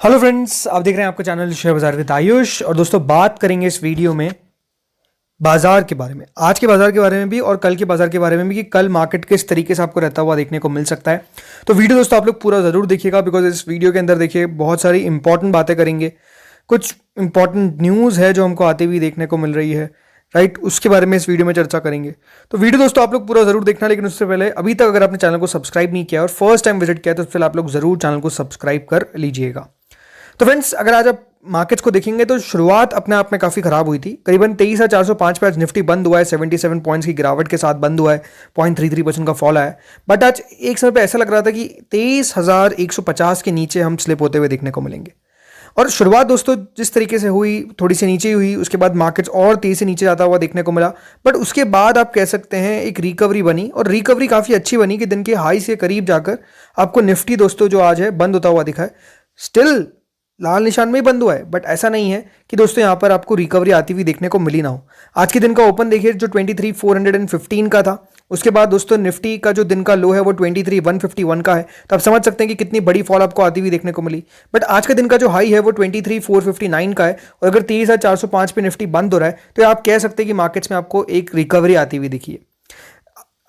Hello friends, आप देख रहे हैं आपका चैनल शेयर बाजार विद आयुष। और दोस्तों, बात करेंगे इस वीडियो में बाजार के बारे में, आज के बाजार के बारे में भी और कल के बाजार के बारे में भी, कि कल मार्केट किस तरीके से आपको रहता हुआ देखने को मिल सकता है। तो वीडियो दोस्तों आप लोग पूरा जरूर देखिएगा, बिकॉज इस वीडियो के अंदर देखिए बहुत सारी इंपॉर्टेंट बातें करेंगे। कुछ इंपॉर्टेंट न्यूज़ है जो हमको आती हुई देखने को मिल रही है, राइट, उसके बारे में इस वीडियो में चर्चा करेंगे। तो वीडियो दोस्तों आप लोग पूरा जरूर देखना, लेकिन उससे पहले अभी तक अगर आपने चैनल को सब्सक्राइब नहीं किया और फर्स्ट टाइम विजिट किया तो फिर आप लोग जरूर चैनल को सब्सक्राइब कर लीजिएगा। तो फ्रेंड्स, अगर आज आप मार्केट्स को देखेंगे तो शुरुआत अपने आप में काफी खराब हुई थी। करीबन 23,405 पे आज निफ्टी बंद हुआ है, 77 पॉइंट्स की गिरावट के साथ बंद हुआ है, 0.33% का फॉल आया है। बट आज एक समय पे ऐसा लग रहा था कि 23,150 के नीचे हम स्लिप होते हुए देखने को मिलेंगे। और शुरुआत दोस्तों जिस तरीके से हुई, थोड़ी सी नीचे हुई, उसके बाद मार्केट्स और तेजी से नीचे जाता हुआ देखने को मिला। बट उसके बाद आप कह सकते हैं एक रिकवरी बनी, और रिकवरी काफ़ी अच्छी बनी कि दिन के हाई से करीब जाकर आपको निफ्टी दोस्तों जो आज है बंद होता हुआ दिखा है। स्टिल लाल निशान में ही बंद हुआ है, बट ऐसा नहीं है कि दोस्तों यहाँ पर आपको रिकवरी आती हुई देखने को मिली ना हो। आज के दिन का ओपन देखिए जो 23,415 का था, उसके बाद दोस्तों निफ्टी का जो दिन का लो है वो 23,151 का है। तो आप समझ सकते हैं कि कितनी बड़ी फॉल आपको आती हुई देखने को मिली। बट आज का दिन का जो हाई है वो 23,459 का है, और अगर 23,405 पे निफ्टी बंद हो रहा है तो आप कह सकते हैं कि मार्केट्स में आपको एक रिकवरी आती हुई दिखी है।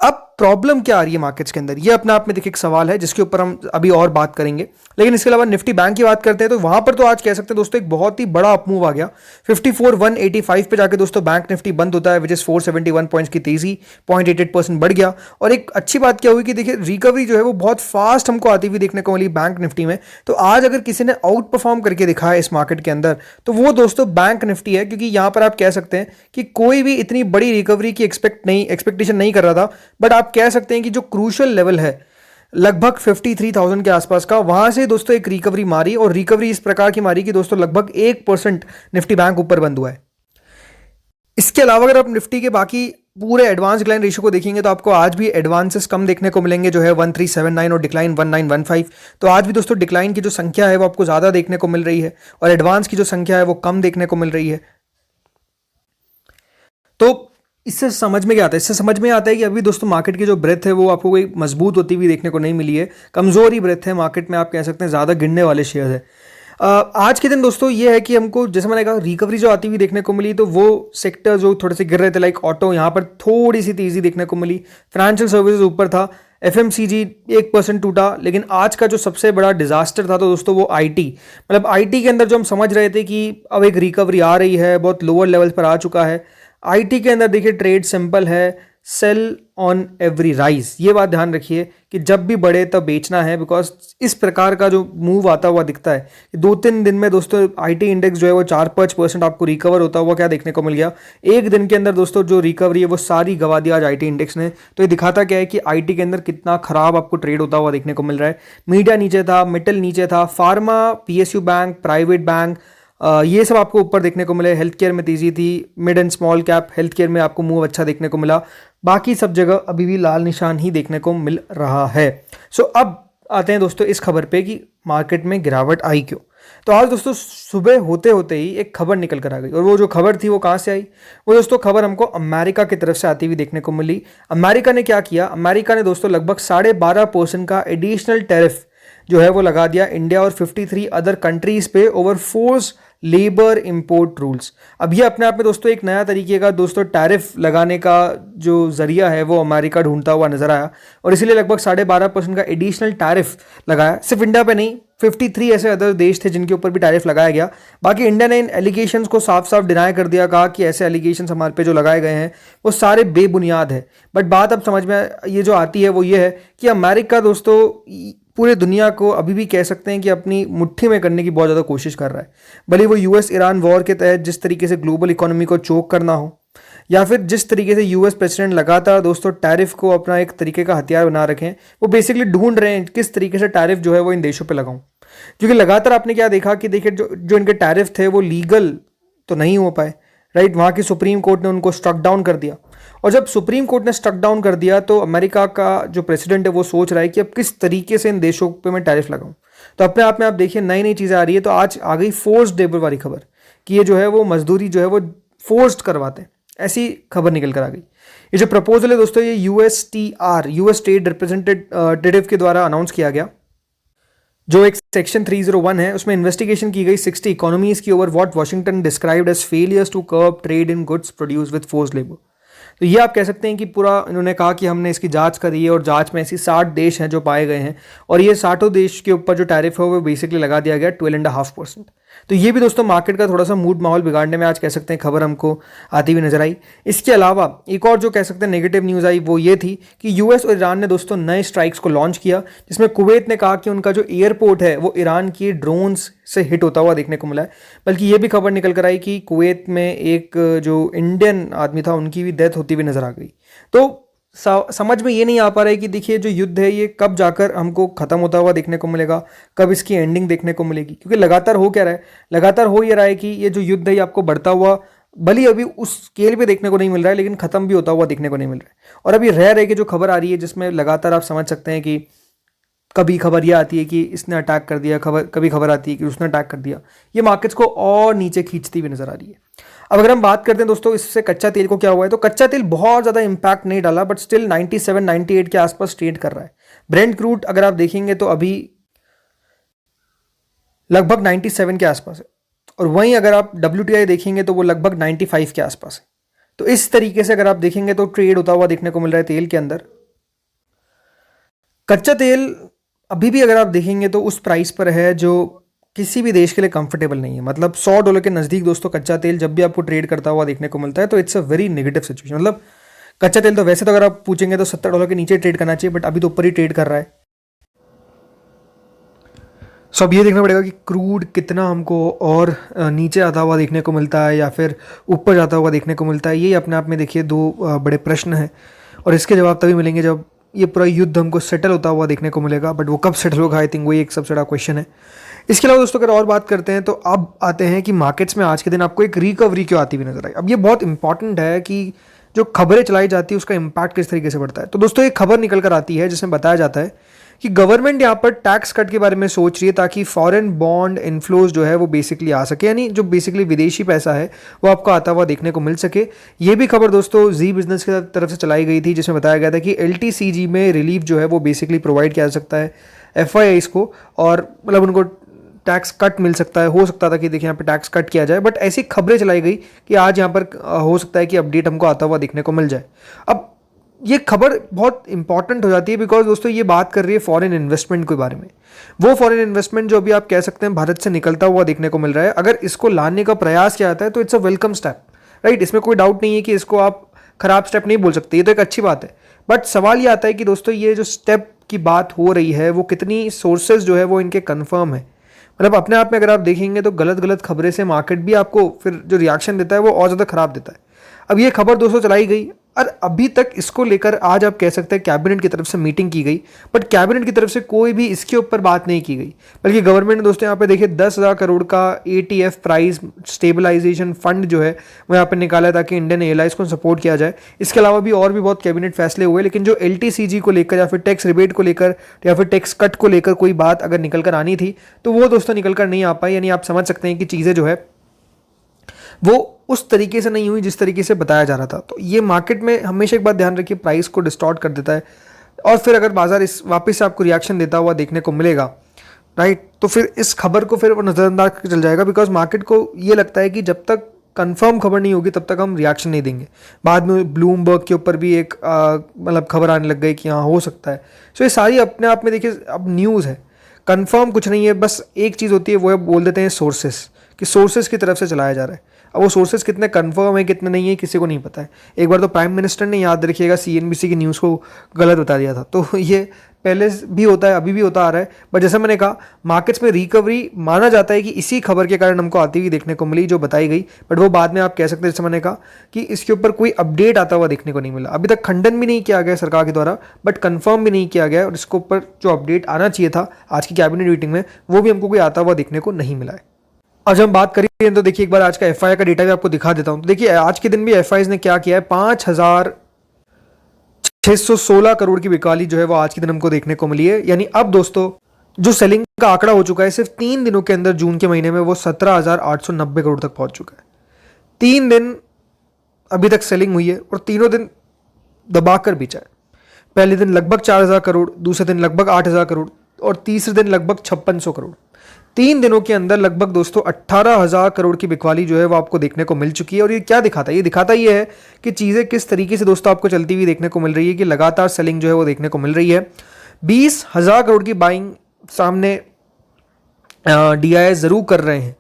अब प्रॉब्लम क्या आ रही है मार्केट्स के अंदर, ये अपने आप में देखिए एक सवाल है जिसके ऊपर हम अभी और बात करेंगे। लेकिन इसके अलावा निफ्टी बैंक की बात करते हैं तो वहां पर तो आज कह सकते हैं दोस्तों एक बहुत ही बड़ा अपमूव आ गया। 54,185 पे जाके दोस्तों बैंक निफ्टी बंद होता है, विच इज 471 पॉइंट्स की तेजी, 0.88% बढ़ गया। और एक अच्छी बात क्या हुई कि देखिए रिकवरी जो है वो बहुत फास्ट हमको आती हुई देखने को मिली बैंक निफ्टी में। तो आज अगर किसी ने आउट परफॉर्म करके दिखाया इस मार्केट के अंदर तो वो दोस्तों बैंक निफ्टी है, क्योंकि यहां पर आप कह सकते हैं कि कोई भी इतनी बड़ी रिकवरी की एक्सपेक्टेशन नहीं कर रहा था। बट आप कह सकते हैं कि जो क्रूशियल लेवल है लगभग 53,000 के आसपास का, वहां से दोस्तों एक रिकवरी मारी, और रिकवरी इस प्रकार की मारी कि दोस्तों लगभग 1% निफ्टी बैंक ऊपर बंद हुआ है। इसके अलावा अगर आप निफ्टी के बाकी पूरे एडवांस डिक्लाइन रेशियो को देखेंगे तो आपको आज भी एडवांसेस कम देखने को मिलेंगे, जो है 1379 और डिक्लाइन 1915। तो आज भी दोस्तों डिक्लाइन की जो संख्या है वो आपको ज्यादा देखने को मिल रही है, और एडवांस की जो संख्या है वो कम देखने को मिल रही है। तो इससे समझ में क्या आता है? इससे समझ में आता है कि अभी दोस्तों मार्केट की जो ब्रेथ है वो आपको कोई मजबूत होती हुई देखने को नहीं मिली है, कमजोर ही ब्रेथ है मार्केट में, आप कह सकते हैं ज़्यादा गिरने वाले शेयर है। आज के दिन दोस्तों ये है कि हमको जैसे मैंने कहा रिकवरी जो आती हुई देखने को मिली, तो वो सेक्टर जो थोड़े से गिर रहे थे लाइक ऑटो, यहाँ पर थोड़ी सी तेजी देखने को मिली। फाइनेंशियल सर्विसेज ऊपर था, एफएमसीजी 1% टूटा। लेकिन आज का जो सबसे बड़ा डिजास्टर था तो दोस्तों वो आईटी, मतलब आईटी के अंदर जो हम समझ रहे थे कि अब एक रिकवरी आ रही है, बहुत लोअर लेवल पर आ चुका है। आईटी के अंदर देखिए ट्रेड सिंपल है, सेल ऑन एवरी राइज। ये बात ध्यान रखिए कि जब भी बढ़े तब बेचना है, बिकॉज इस प्रकार का जो मूव आता हुआ दिखता है कि 2-3 दिन में दोस्तों आईटी इंडेक्स जो है वो 4-5% आपको रिकवर होता हुआ क्या देखने को मिल गया। एक दिन के अंदर दोस्तों जो रिकवरी है वो सारी गवा दिया आज आईटी इंडेक्स ने। तो ये दिखाता क्या है कि आईटी के अंदर कितना खराब आपको ट्रेड होता हुआ देखने को मिल रहा है। मीडिया नीचे था, मेटल नीचे था, pharma, PSU bank, private bank, ये सब आपको ऊपर देखने को मिले। हेल्थ केयर में तेजी थी, mid and small cap health care में आपको मूव अच्छा देखने को मिला। बाकी सब जगह अभी भी लाल निशान ही देखने को मिल रहा है। सो अब आते हैं दोस्तों इस खबर पे कि मार्केट में गिरावट आई क्यों। तो आज दोस्तों सुबह होते होते ही एक खबर निकल कर आ गई, और वो जो खबर थी वो कहाँ से आई? वो दोस्तों खबर हमको अमेरिका की तरफ से आती हुई देखने को मिली। अमेरिका ने क्या किया? अमेरिका ने दोस्तों लगभग 12.5% का एडिशनल टैरिफ जो है वो लगा दिया इंडिया और 53 अदर कंट्रीज पे over force labour import rules. अब ये अपने आप में दोस्तों एक नया तरीके का दोस्तों टैरिफ लगाने का जो जरिया है वो अमेरिका ढूंढता हुआ नजर आया, और इसीलिए लगभग 12.5% का एडिशनल टैरिफ लगाया। सिर्फ इंडिया पे नहीं, 53 ऐसे अदर देश थे जिनके ऊपर भी टैरिफ लगाया गया। बाकी इंडिया ने इन एलिगेशंस को साफ साफ डिनाई कर दिया, कहा कि ऐसे एलिगेशंस हमारे पे जो लगाए गए हैं वो सारे बेबुनियाद है। बट बात अब समझ में ये जो आती है वो ये है कि अमेरिका दोस्तों पूरे दुनिया को अभी भी कह सकते हैं कि अपनी मुट्ठी में करने की बहुत ज़्यादा कोशिश कर रहा है। भले वो यूएस ईरान वॉर के तहत जिस तरीके से ग्लोबल इकोनॉमी को चोक करना हो, या फिर जिस तरीके से यूएस प्रेसिडेंट लगातार दोस्तों टैरिफ को अपना एक तरीके का हथियार बना रखें, वो बेसिकली ढूंढ रहे हैं किस तरीके से टैरिफ जो है वो इन देशों पे लगाऊं। क्योंकि लगातार आपने क्या देखा कि देखिए जो इनके टैरिफ थे वो लीगल तो नहीं हो पाए, राइट। वहाँ की सुप्रीम कोर्ट ने उनको स्ट्रक डाउन कर दिया, और जब सुप्रीम कोर्ट ने स्ट्रक डाउन कर दिया तो अमेरिका का जो प्रेसिडेंट है वो सोच रहा है कि अब किस तरीके से इन देशों पे मैं टैरिफ लगाऊं। तो अपने आप में आप देखिए नई नई चीज़ें आ रही है। तो आज आ गई फोर्स्ड लेबर वाली खबर कि ये जो है वो मजदूरी जो है वो फोर्स्ड करवाते हैं, ऐसी खबर निकल कर आ गई। ये जो प्रपोजल है दोस्तों ये यूएस ट्रेड रिप्रेजेंटेटिव के द्वारा अनाउंस किया गया, जो एक सेक्शन 301 है, उसमें इन्वेस्टिगेशन की गई 60 इकोनॉमीज की over what Washington described as failures to curb trade in goods produce with forced labour. तो ये आप कह सकते हैं कि पूरा इन्होंने कहा कि हमने इसकी जांच करी है और जांच में ऐसी 60 देश हैं जो पाए गए हैं और ये 60 देश के ऊपर जो टैरिफ है वो बेसिकली लगा दिया गया 12.5%। तो ये भी दोस्तों मार्केट का थोड़ा सा मूड माहौल बिगाड़ने में आज कह सकते हैं खबर हमको आती हुई नजर आई। इसके अलावा एक और जो कह सकते हैं नेगेटिव न्यूज़ आई वो ये थी कि यूएस और ईरान ने दोस्तों नए स्ट्राइक्स को लॉन्च किया, जिसमें कुवैत ने कहा कि उनका जो एयरपोर्ट है वो ईरान की ड्रोन्स से हिट होता हुआ देखने को मिला है। बल्कि ये भी खबर निकल कर आई कि कुवैत में एक जो इंडियन आदमी था उनकी भी डेथ होती हुई नजर आ गई। तो समझ में ये नहीं आ पा रहा है कि देखिए जो युद्ध है ये कब जाकर हमको खत्म होता हुआ देखने को मिलेगा, कब इसकी एंडिंग देखने को मिलेगी, क्योंकि लगातार हो क्या रहा है, लगातार हो ये रहा है कि ये जो युद्ध है ये आपको बढ़ता हुआ भले अभी उस स्केल पे देखने को नहीं मिल रहा है लेकिन खत्म भी होता हुआ देखने को नहीं मिल रहा है। और अभी रह रहे कि जो खबर आ रही है जिसमें लगातार आप समझ सकते हैं कि कभी खबर ये आती है कि इसने अटैक कर दिया, कभी खबर आती है कि उसने अटैक कर दिया, ये मार्केट्स को और नीचे खींचती हुई नजर आ रही है। अब अगर हम बात करते हैं दोस्तों इससे कच्चा तेल को क्या हुआ है, तो कच्चा तेल बहुत ज़्यादा इंपैक्ट नहीं डाला बट स्टिल 97-98 के आसपास ट्रेड कर रहा है। ब्रेंट क्रूड अगर आप देखेंगे तो अभी लगभग 97 के आसपास है और वहीं अगर आप WTI देखेंगे तो वो लगभग 95 के आसपास है। तो इस तरीके से अगर आप देखेंगे तो ट्रेड होता हुआ देखने को मिल रहा है तेल के अंदर। कच्चा तेल अभी भी अगर आप देखेंगे तो उस प्राइस पर है जो किसी भी देश के लिए कंफर्टेबल नहीं है। मतलब $100 के नज़दीक दोस्तों कच्चा तेल जब भी आपको ट्रेड करता हुआ देखने को मिलता है तो it's a very negative situation. मतलब कच्चा तेल तो वैसे तो अगर आप पूछेंगे तो $70 के नीचे ट्रेड करना चाहिए बट अभी तो ऊपर ही ट्रेड कर रहा है। सो अब ये देखना पड़ेगा कि क्रूड कितना हमको और नीचे आता हुआ देखने को मिलता है या फिर ऊपर जाता हुआ देखने को मिलता है। ये अपने आप में देखिए दो बड़े प्रश्न हैं और इसके जवाब तभी मिलेंगे जब ये पूरा युद्ध हमको सेटल होता हुआ देखने को मिलेगा। बट वो कब सेटल होगा आई थिंक वही एक सबसे बड़ा क्वेश्चन है। इसके अलावा दोस्तों अगर और बात करते हैं तो अब आते हैं कि मार्केट्स में आज के दिन आपको एक रिकवरी क्यों आती हुई नजर आई। अब ये बहुत इंपॉर्टेंट है कि जो खबरें चलाई जाती है उसका इंपैक्ट किस तरीके से बढ़ता है। तो दोस्तों एक खबर निकल कर आती है जिसमें बताया जाता है कि गवर्नमेंट यहाँ पर टैक्स कट के बारे में सोच रही है ताकि फॉरेन बॉन्ड इन्फ्लोज जो है वो बेसिकली आ सके, यानी जो बेसिकली विदेशी पैसा है वो आपको आता हुआ देखने को मिल सके। ये भी खबर दोस्तों जी बिजनेस की तरफ से चलाई गई थी जिसमें बताया गया था कि LTCG में रिलीफ जो है वो बेसिकली प्रोवाइड किया जा सकता है FIIs को और मतलब उनको टैक्स कट मिल सकता है। हो सकता था कि देखिए यहाँ पे टैक्स कट किया जाए बट ऐसी खबरें चलाई गई कि आज यहाँ पर हो सकता है कि अपडेट हमको आता हुआ देखने को मिल जाए। अब ये खबर बहुत इंपॉर्टेंट हो जाती है बिकॉज दोस्तों ये बात कर रही है फॉरेन इन्वेस्टमेंट के बारे में। वो फॉरेन इन्वेस्टमेंट जो अभी आप कह सकते हैं भारत से निकलता हुआ देखने को मिल रहा है, अगर इसको लाने का प्रयास किया जाता है तो it's a welcome step, right. इसमें कोई डाउट नहीं है कि इसको आप खराब स्टेप नहीं बोल सकते, ये तो एक अच्छी बात है। बट सवाल ये आता है कि दोस्तों ये जो स्टेप की बात हो रही है वो कितनी सोर्सेज जो है वो इनके कन्फर्म है। मतलब अपने आप में अगर आप देखेंगे तो गलत गलत खबरें से मार्केट भी आपको फिर जो रिएक्शन देता है वो और ज़्यादा खराब देता है। अब ये खबर दोस्तों चलाई गई और अभी तक इसको लेकर आज आप कह सकते हैं कैबिनेट की तरफ से मीटिंग की गई बट कैबिनेट की तरफ से कोई भी इसके ऊपर बात नहीं की गई। बल्कि गवर्नमेंट ने दोस्तों यहाँ पे देखिए 10,000 करोड़ का ATF प्राइस स्टेबलाइजेशन फंड जो है वो यहाँ पर निकाला है ताकि इंडियन एयरलाइंस को सपोर्ट किया जाए। इसके अलावा भी और भी बहुत कैबिनेट फैसले हुए लेकिन जो LTCG को लेकर या फिर टैक्स रिबेट को लेकर या फिर टैक्स कट को लेकर कोई बात अगर निकल कर आनी थी तो वो दोस्तों निकल कर नहीं आ पाई। यानी आप समझ सकते हैं कि चीज़ें जो है वो उस तरीके से नहीं हुई जिस तरीके से बताया जा रहा था। तो ये मार्केट में हमेशा एक बात ध्यान रखिए, प्राइस को डिस्टॉर्ट कर देता है और फिर अगर बाजार इस वापस से आपको रिएक्शन देता हुआ देखने को मिलेगा, राइट, तो फिर इस खबर को फिर वो नज़रअंदाज करके चल जाएगा बिकॉज मार्केट को ये लगता है कि जब तक कंफर्म खबर नहीं होगी तब तक हम रिएक्शन नहीं देंगे। बाद में ब्लूमबर्ग के ऊपर भी एक मतलब खबर आने लग गई कि हाँ हो सकता है। सो ये सारी अपने आप में देखिए अब न्यूज़ है, कंफर्म कुछ नहीं है, बस एक चीज़ होती है वो है बोल देते हैं सोर्सेस, कि सोर्सेस की तरफ से चलाया जा रहा है। अब वो सोर्सेस कितने कंफर्म है कितने नहीं है किसी को नहीं पता है। एक बार तो प्राइम मिनिस्टर ने याद रखिएगा CNBC की न्यूज़ को गलत बता दिया था, तो ये पहले भी होता है अभी भी होता आ रहा है। बट जैसे मैंने कहा मार्केट्स में रिकवरी माना जाता है कि इसी खबर के कारण हमको आती हुई देखने को मिली जो बताई गई। बट वो बाद में आप कह सकते हैं जैसे मैंने कहा कि इसके ऊपर कोई अपडेट आता हुआ देखने को नहीं मिला। अभी तक खंडन भी नहीं किया गया सरकार के द्वारा बट कंफर्म भी नहीं किया गया और इसके ऊपर जो अपडेट आना चाहिए था आज की कैबिनेट मीटिंग में वो भी हमको कोई आता हुआ देखने को नहीं मिला है। आज हम बात करें तो देखिए एक बार आज का FI का डेटा भी आपको दिखा देता हूं। तो देखिए आज के दिन भी FIs ने क्या किया है, 5,616 करोड़ की बिकाली जो है वो आज के दिन हमको देखने को मिली है। यानी अब दोस्तों जो सेलिंग का आंकड़ा हो चुका है सिर्फ 3 दिनों के अंदर जून के महीने में वो 17,890 करोड़ तक पहुंच चुका है। 3 दिन अभी तक सेलिंग हुई है और तीनों दिन दबाकर बेचा है। पहले दिन लगभग 4,000 करोड़, दूसरे दिन लगभग 8,000 करोड़ और तीसरे दिन लगभग 5,600 करोड़। 3 दिनों के अंदर लगभग दोस्तों 18,000 करोड़ की बिकवाली जो है वो आपको देखने को मिल चुकी है। और ये क्या दिखाता है? ये दिखाता ये है कि चीज़ें किस तरीके से दोस्तों आपको चलती हुई देखने को मिल रही है, कि लगातार सेलिंग जो है वो देखने को मिल रही है। 20,000 करोड़ की बाइंग सामने DIIs ज़रूर कर रहे हैं,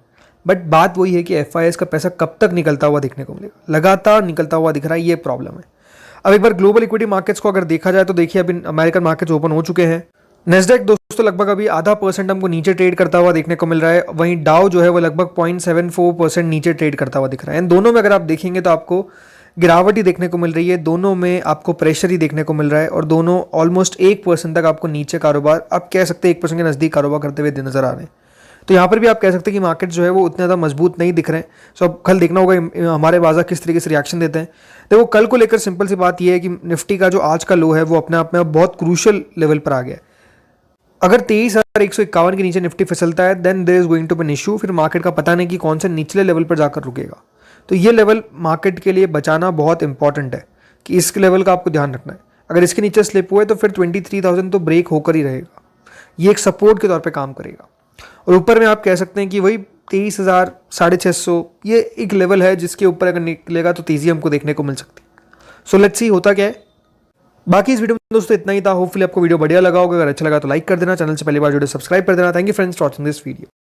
बट बात वही है कि FIIs का पैसा कब तक निकलता हुआ देखने को मिलेगा। लगातार निकलता हुआ दिख रहा है, ये प्रॉब्लम है। अब एक बार ग्लोबल इक्विटी मार्केट्स को अगर देखा जाए तो देखिए अभी अमेरिकन मार्केट्स ओपन हो चुके हैं। नेस्डेक दोस्तों लगभग अभी 0.5% हमको नीचे ट्रेड करता हुआ देखने को मिल रहा है। वहीं डाउ जो है वो लगभग 0.74% नीचे ट्रेड करता हुआ दिख रहा है। इन दोनों में अगर आप देखेंगे तो आपको गिरावट ही देखने को मिल रही है, दोनों में आपको प्रेशर ही देखने को मिल रहा है, और दोनों ऑलमोस्ट 1% तक आपको नीचे कारोबार, आप कह सकते हैं 1% के नज़दीक कारोबार करते हुए नजर आ रहे हैं। तो यहाँ पर भी आप कह सकते हैं कि मार्केट जो है वो उतने ज़्यादा मजबूत नहीं दिख रहे हैं। सो अब कल देखना होगा हमारे बाजार किस तरीके से रिएक्शन देते हैं। देखो कल को लेकर सिंपल सी बात यह है कि निफ्टी का जो आज का लो है वो अपने आप में बहुत क्रूशियल लेवल पर आ गया है। अगर 23,151 के नीचे निफ्टी फिसलता है then there is going to be an issue. फिर मार्केट का पता नहीं कि कौन से निचले लेवल पर जाकर रुकेगा। तो ये लेवल मार्केट के लिए बचाना बहुत इंपॉर्टेंट है कि इस लेवल का आपको ध्यान रखना है। अगर इसके नीचे स्लिप हुए तो फिर 23,000 तो ब्रेक होकर ही रहेगा, ये एक सपोर्ट के तौर पे काम करेगा। और ऊपर में आप कह सकते हैं कि वही 23,000, 650, ये एक लेवल है जिसके ऊपर अगर निकलेगा तो तेजी हमको देखने को मिल सकती है। सो लेट्स सी होता क्या है। बाकी इस वीडियो में दोस्तों इतना ही था। होपफुली आपको वीडियो बढ़िया लगा होगा। अगर अच्छा लगा तो लाइक कर देना, चैनल से पहली बार जुड़े सब्सक्राइब कर देना। Thank you friends for watching this video.